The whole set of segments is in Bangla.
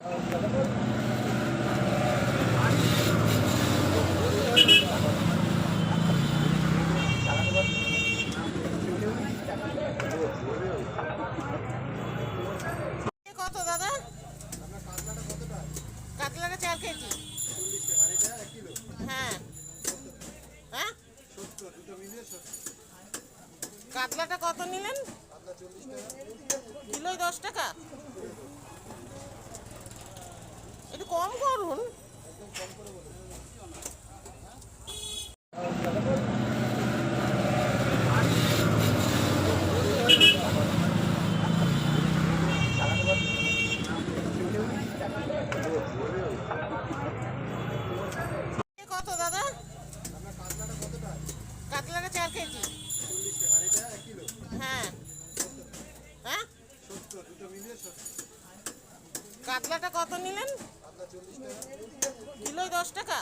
কত দাদা? কাতলাটা 4 কেজি। হ্যাঁ হ্যাঁ, কাতলাটা কত নিলেন? কিলোই 10 টাকা। একটু কম করুন। কত দাদা? কাতলাটা 4 কেজি। হ্যাঁ হ্যাঁ, কাতলাটা কত নিলেন? কিলোই 10 টাকা।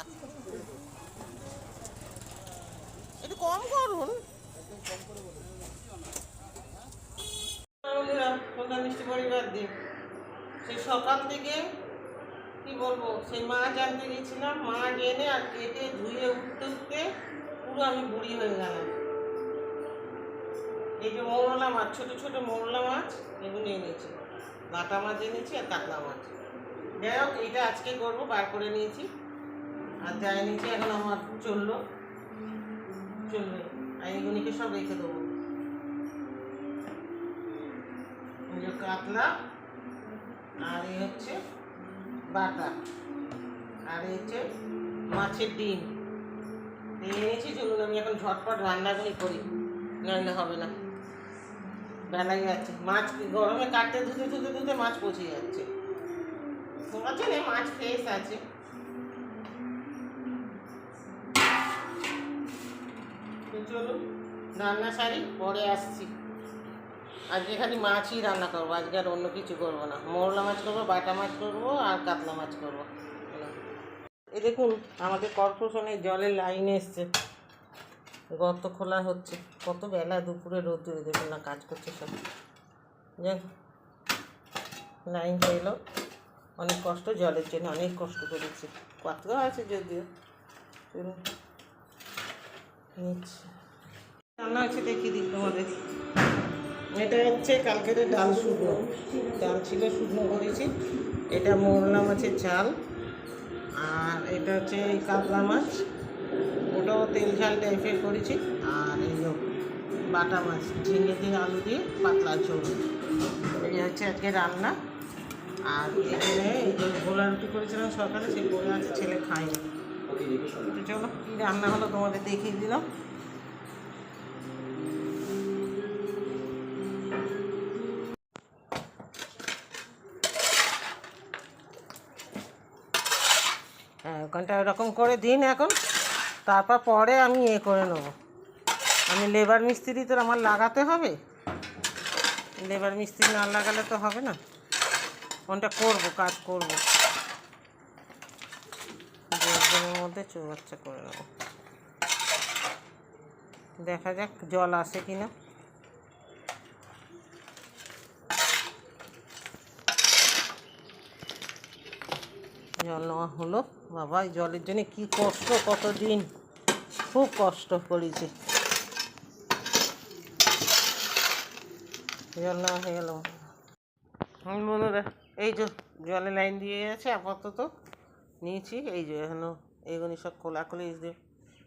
একটু কম করুন। প্রধান মিষ্টি পরিবার দিয়ে সেই সকাল থেকে কি বলবো, সেই মাছ আনতে গেছিলাম, মাছ এনে আর কেটে ধুয়ে উঠতে উঠতে পুরো আমি বুড়ি হয়ে গেলাম। এই যে মৌরলা মাছ, ছোটো ছোটো মৌরলা মাছ, এগুলো এনেছি, বাটা মাছ এনেছি আর কাতলা মাছ। যাই হোক, এইটা আজকে করবো, বার করে নিয়েছি আর যা এনেছি এখন আমার চলবে, আর এইগুলিকে সব রেখে দেবো। এই যে কাতলা, আর এই হচ্ছে বাটা, আর এই হচ্ছে মাছের ডিম এনেছি। চলুন আমি এখন ঝটপট রান্নাগুলি করি, নাহলে হবে না, বেলাই যাচ্ছে। মাছ গরমে কাটতে ধুতে ধুতে ধুতে মাছ পচে যাচ্ছে। আছে না, মাছ ফ্রেশ আছে। চলুন রান্না সারি, পরে আসছি। আজকে খালি মাছই রান্না করবো, আজকে আর অন্য কিছু করবো না। মৌরলা মাছ করবো, বাটা মাছ করবো আর কাতলা মাছ করবো। এই দেখুন, আমাদের কর্পোরেশনের জলের লাইন এসছে, গর্ত খোলা হচ্ছে। কত বেলা দুপুরে রোদ্দুরে দেখুন না, কাজ করছে সব। যাক, লাইনটা এলো, অনেক কষ্ট, জলের জন্য অনেক কষ্ট করেছি। কত আছে যদিও, চলুন নিচ্ছি। রান্না হচ্ছে দেখিয়ে দিই তোমাদের। এটা হচ্ছে কালকের ডাল, শুকনো ডাল ছিল, শুকনো করেছি। এটা মৌরলা মাছের ঝাল, আর এটা হচ্ছে এই কাতলা মাছ, ওটাও তেল ঝাল টাইপের করেছি। আর এই বাটা মাছ, ঝিঙে দিয়ে আলু দিয়ে পাতলা ঝোল। এই হচ্ছে আজকে রান্না। আর এখানে এই যে গোলা রুটি করেছিলাম সকালে, সেই গোলা আছে, ছেলে খায়নি। চলো কী রান্না হলো তোমাদের দেখিয়ে দিলাম। হ্যাঁ, ওখানটা ওরকম করে দিন এখন, তারপর পরে আমি করে নেবো। আমি লেবার মিস্ত্রি তো আমার লাগাতে হবে, লেবার মিস্ত্রি না লাগালে তো হবে না। কোনটা করবো, কাজ করবো, দু একদিনের মধ্যে চৌবাচ্চা করে নেবো। দেখা যাক জল আসে কি না। জল নেওয়া হলো। বাবা, এই জলের জন্য কী কষ্ট, কতদিন খুব কষ্ট করেছি। জল নেওয়া হয়ে গেল। বন্ধুরা, এই যে জলে লাইন দিয়ে গেছে, আপাতত নিয়েছি। এই যে এখনও এইগুলি সব খোলাখুলি দিয়ে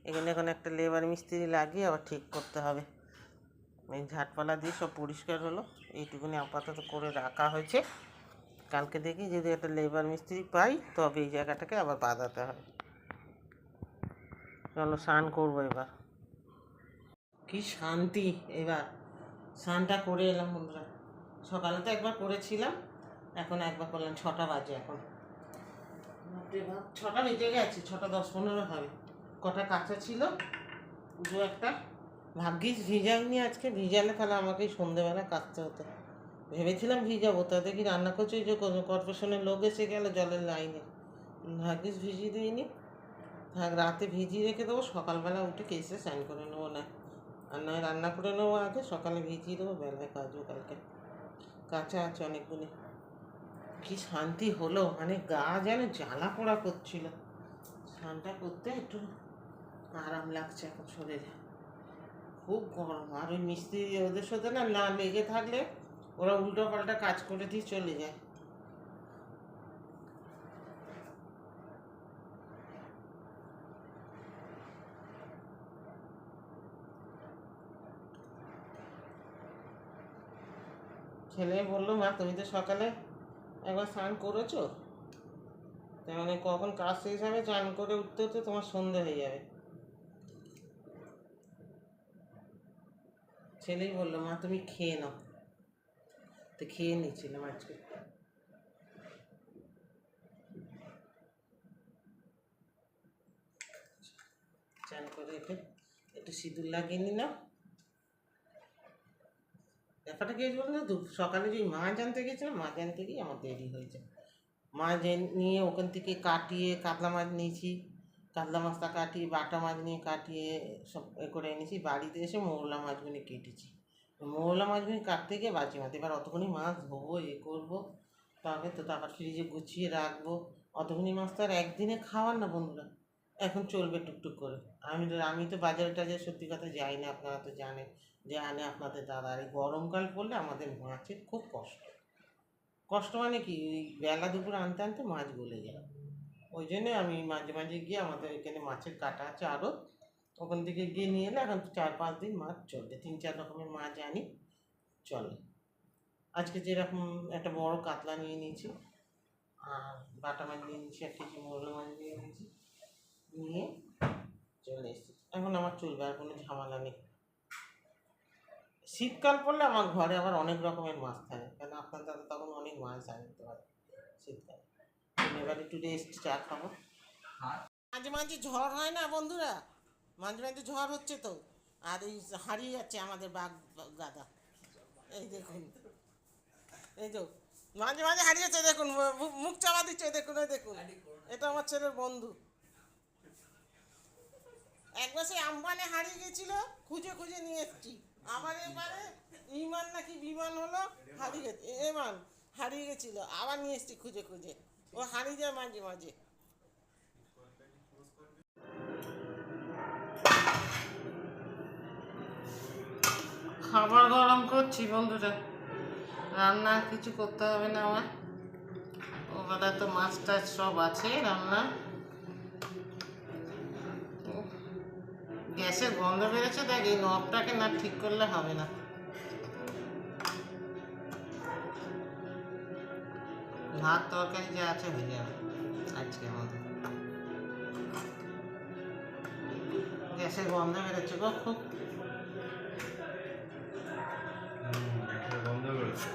এখানে এখন একটা লেবার মিস্ত্রি লাগিয়ে আবার ঠিক করতে হবে। এই ঝাটপালা দিয়ে সব পরিষ্কার হলো, এইটুকুনি আপাতত করে রাখা হয়েছে। কালকে দেখি যদি একটা লেবার মিস্ত্রি পাই, তবে এই জায়গাটাকে আবার বাঁধাতে হবে। চলো স্নান করবো এবার। কি শান্তি, এবার স্নানটা করে এলাম বন্ধুরা। সকালে তো একবার করেছিলাম, এখন একবার করলাম। 6টা বাজে এখন, 6টা বেজে গেছে, 6টা 10-15 হবে। কটা কাঁচা ছিল, পুজো একটা, ভাগ্যিস ভিজাইনি আজকে। ভিজালে তাহলে আমাকে সন্ধ্যেবেলা কাচতে হতো। ভেবেছিলাম ভিজাবো, তা দেখি রান্না করছে যে কর্পোরেশনের লোক এসে গেল জলের লাইনে। ভাগ্যিস ভিজিয়ে দিইনি। থাক, রাতে ভিজিয়ে রেখে দেবো, সকালবেলা উঠে কেসে স্নান করে নেবো। না আর নয় রান্না করে নেবো আগে, সকালে ভিজিয়ে দেবো, বেলায় কাচবো। কালকে কাঁচা আছে অনেকগুলি। কি শান্তি হলো, মানে গা যেন জ্বালা পোড়া করছিল। স্নানটা করতে একটু আরাম লাগছে এখন শরীরে। খুব গরম, আর ওই মিস্ত্রি ওদের সাথে না না লেগে থাকলে ওরা উল্টো পাল্টা কাজ করে দিয়ে চলে যায়। ছেলে বললো, মা তুমি তো সকালে একবার স্নান করেছো, তার মানে কখন কাজ শেষ হবে স্নান করে উঠতে উঠতে তোমার সন্ধে হয়ে যাবে। ছেলেই বললো, মা তুমি খেয়ে নাও। তো খেয়ে নিচ্ছিলাম আজকে। চান করে একটু সিঁদুর লাগিয়ে নিলাম। ব্যাপারটা কি বলুন তো, সকালে যে মাছ আনতে গেছিলাম, মাছ আনতে গিয়ে আমার দেরি হয়েছে। মাছ নিয়ে ওখান থেকে কাটিয়ে কাতলা মাছ নিয়েছি, কাতলা মাছটা কাটিয়ে বাটা মাছ নিয়ে কাটিয়ে সব করে এনেছি। বাড়িতে এসে মৌরলা মাছগুলি কেটেছি। মৌরলা মাছগুলি কাটতে গিয়ে বাঁচি মাছ, এবার অতখানি মাছ ধোবো করবো, তবে তো তারপর ফ্রিজে গুছিয়ে রাখবো। অতখানি মাছ তো আর একদিনে খাওয়ার না বন্ধুরা, এখন চলবে টুকটুক করে। আমি তো বাজারে টাজারে সত্যি কথা যাই না, আপনারা তো জানেন যে আনে আপনাদের দাদা। আর এই গরমকাল পড়লে আমাদের মাছের খুব কষ্ট। কষ্ট মানে কি, ওই বেলা দুপুর আনতে আনতে মাছ গলে যায়। ওই জন্যে আমি মাঝে মাঝে গিয়ে, আমাদের এখানে মাছের কাটা আছে আরও, ওখান থেকে গিয়ে নিয়ে এলে এখন 4-5 দিন মাছ চলবে। 3-4 রকমের মাছ আনি, চলে। আজকে যেরকম একটা বড় কাতলা নিয়ে নিয়েছি, আর বাটা মাছ নিয়ে নিয়েছি, 1 কেজি মৌরলা মাছ নিয়ে নিয়েছি, নিয়ে চলে এসেছি। এখন আমার চলবে, আর কোনো ঝামেলা নেই। শীতকাল পড়লে আমার ঘরে আবার অনেক রকমের মাছ থাকে, কেন আপনার দাদা তখন অনেক মাছ আনতে পারে শীতকালে। এবার একটু রেস্ট চা খাবো। মাঝে মাঝে ঝড় হয় না বন্ধুরা, মাঝে মাঝে ঝড় হচ্ছে তো, আর এই হারিয়ে যাচ্ছে আমাদের বাঘ গাদা। এই দেখুন, এই তো মাঝে মাঝে হারিয়ে যাচ্ছে, দেখুন মুখ চাপা দিচ্ছে, দেখুন এই দেখুন, এটা আমার ছেলের বন্ধু। একবার সেই আমবানে হারিয়ে গেছিল, খুঁজে খুঁজে নিয়ে এসেছি। আবার এবারে ইমান নাকি বিমান হলো, হারিয়ে গেছে। এমান হারিয়ে গেছিল, আবার নিয়ে এসেছি খুঁজে খুঁজে। ও হারিয়ে যায় মাঝে মাঝে। খাবার গরম করছি বন্ধুরা, রান্না কিছু করতে হবে না আমার। ওখানে তো মাছ টাছ সব আছে রান্না। গ্যাসের গন্ধ বেরোচ্ছে, দেখ এই নবটাকে না ঠিক করলে হবে না। ভাত তরকারি যা আছে হয়ে যাবে আজকে আমাদের। গ্যাসের গন্ধ বেরোচ্ছে গো খুব। গ্যাসের গন্ধ বেরোচ্ছে।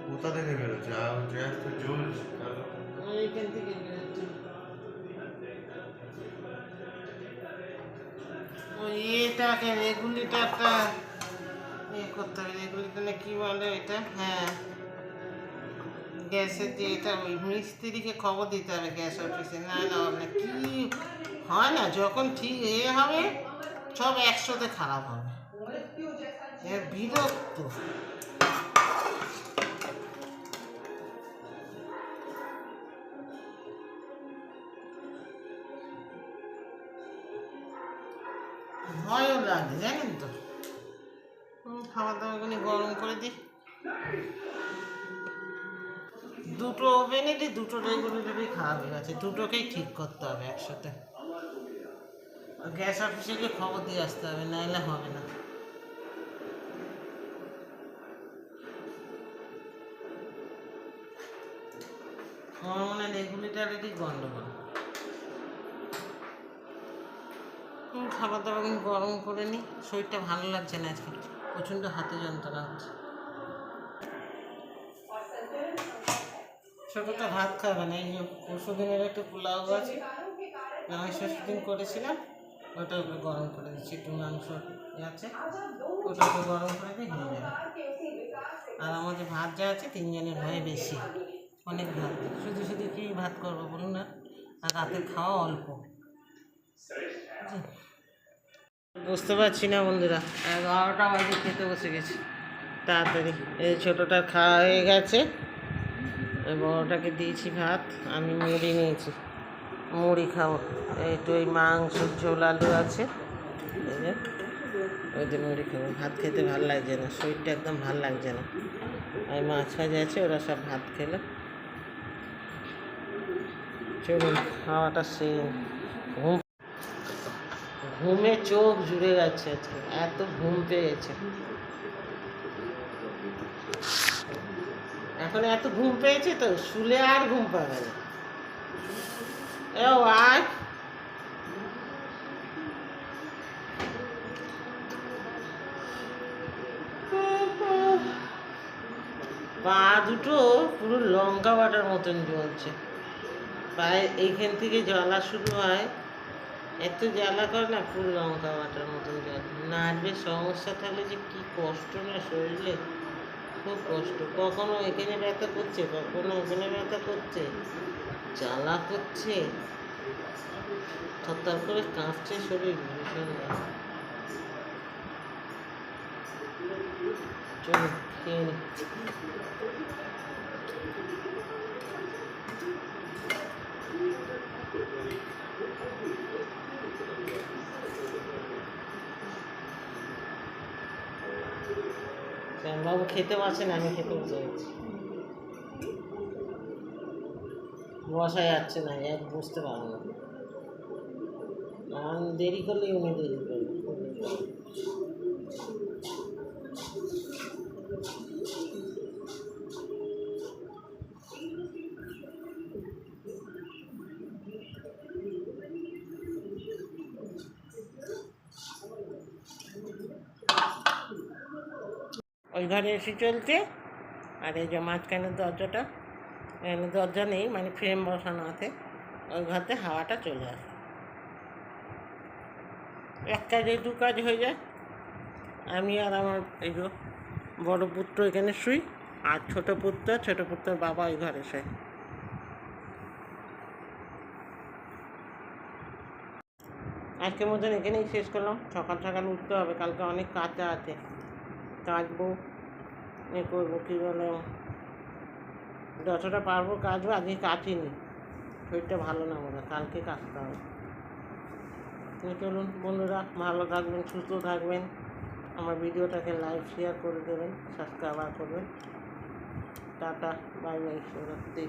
কোথা থেকে বেরোচ্ছে? আর গ্যাস তো জ্বলছে। এইখান থেকে বেরোচ্ছে। ওই এটাকে রেগুলেটরটা করতে হবে। রেগুলেটর কি বলে এটা? হ্যাঁ, গ্যাসের যে এটা, ওই মিস্ত্রিকে খবর দিতে হবে গ্যাস অফিসে। না না না, কি হয় না, যখন ঠিক হবে সব একসাথে খারাপ হবে, বিরক্ত। ভয়ও লাগে জানেন তো। খাবার দাবারগুলি গরম করে দিই, দুটো ওভেনে দিই, দুটো রেগুলেটরই খারাপ হয়ে গেছে, দুটোকেই ঠিক করতে হবে একসাথে। গ্যাস অফিসে গিয়ে খবর দিয়ে আসতে হবে, নাহলে হবে না। আমার মনে হয় রেগুলেটরেরই গন্ডগোল। খাবার দাবার গরম করে নিই, শরীরটা ভালো লাগছে না আজকে, প্রচণ্ড হাতে যন্ত্রণা হচ্ছে। ছোটোটা ভাত খাবে না, এই যে পরশু দিনের একটু পোলাও আছে, আমি ষষ্ঠী করেছিলাম, ওটা একটু গরম করে দিচ্ছি। একটু মাংস আছে, ওটা একটু গরম করে দিয়ে হয়ে যাবে। আর আমাদের ভাত যা আছে 3 জনের হয়ে বেশি, অনেক ভাত। শুধু শুধু কি ভাত করবো বলুন না, আর রাতের খাওয়া অল্প। বুঝতে পারছি না বন্ধুরা, 11টা বাজে খেতে বসে গেছি তাড়াতাড়ি। এই ছোটোটা খাওয়া হয়ে গেছে, এই বড়োটাকে দিয়েছি ভাত, আমি মুড়ি নিয়েছি, মুড়ি খাবো। এই তো এই মাংস ঝোল আলু আছে, এই যে ওই যে মুড়ি খাবো। ভাত খেতে ভালো লাগছে না, শরীরটা একদম ভালো লাগছে না। আর মাছ ভাজা আছে, ওরা সব ভাত খেলো। চলুন, খাওয়াটা সেই ঘুম, ঘুমে চোখ জুড়ে যাচ্ছে আজকে, এত ঘুম পেয়েছে। এখন এত ঘুম পেয়েছে তো শুলে আর ঘুম পাবে না। এ আয়, পা দুটো পুরো লঙ্কা বাটার মতন জ্বলছে। পায়ে এইখান থেকে জ্বলা শুরু হয়, এত জ্বালা করে না, পুরো লঙ্কা বাটার মতন জল। নার্ভের সমস্যা থাকলে যে কি কষ্ট না শরীরে, খুব কষ্ট। কখনো এখানে ব্যথা করছে, কখনো ওখানে ব্যথা করছে, জ্বালা করছে, থরথর করে কাঁপছে শরীর ভীষণ। চলো খেয়ে নি। বাবু খেতে পারছে না, আমি খেতে বসে গেছি। বসা যাচ্ছে না, এক বুঝতে পারবো না। আমি দেরি করলে উনি দেরি করবে। ওই ঘরে এসে চলছে, আর এই যে মাঝখানের দরজাটা, এখানে দরজা নেই, মানে ফ্রেম বসানো আছে, ওই ঘরতে হাওয়াটা চলে আসে। এক কাজে দু কাজ হয়ে যায়। আমি আর আমার এই যে বড়ো পুত্র এখানে শুই, আর ছোটো পুত্রের বাবা ওই ঘরে শোয়। আজকের মতন এখানেই শেষ করলাম। সকাল সকাল উঠতে হবে, কালকে অনেক কাঁচা আছে, কাচবো, এ করবো, কী বলে, যতটা পারবো কাচবো। আজকে কাচিনি, শরীরটা ভালো না বলে, কালকে কাচতে হবে। চলুন বন্ধুরা, ভালো থাকবেন, সুস্থ থাকবেন, আমার ভিডিওটাকে লাইক শেয়ার করে দেবেন, সাবস্ক্রাইব করবেন। টাটা, বাই বাই, শুভরাত্রি।